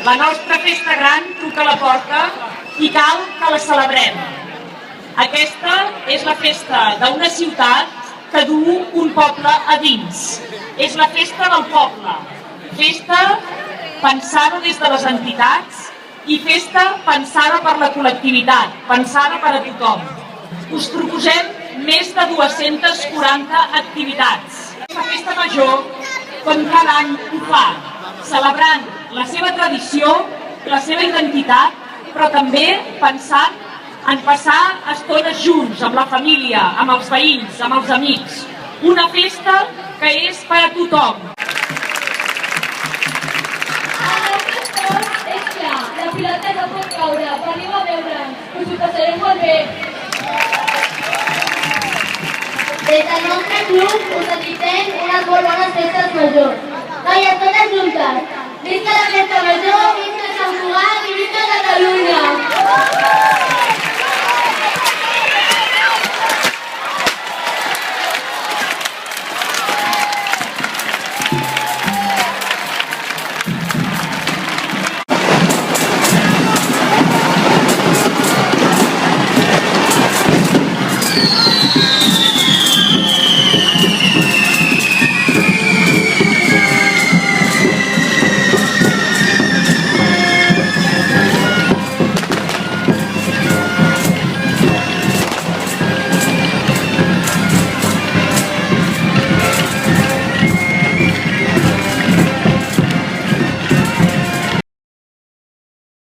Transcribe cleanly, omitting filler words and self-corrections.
La nostra festa gran truca a la porta i cal que la celebrem. Aquesta és la festa d'una ciutat que duu un poble a dins. És la festa del poble. Festa pensada des de les entitats i festa pensada per la col·lectivitat, pensada per a tothom. Us proposem més de 240 activitats. La festa major, com cada any ho fa, celebrant la seva tradició, la seva identitat, però també pensant en passar estones junts, amb la família, amb els veïns, amb els amics. Una festa que és per a tothom. És clar, la pilota no pot caure, veniu a veure'ns, us ho passarem molt bé. Des del nostre club us desitgem unes molt bones festes majors. Noies, totes juntes! Visca la festa major, visca Sant Cugat!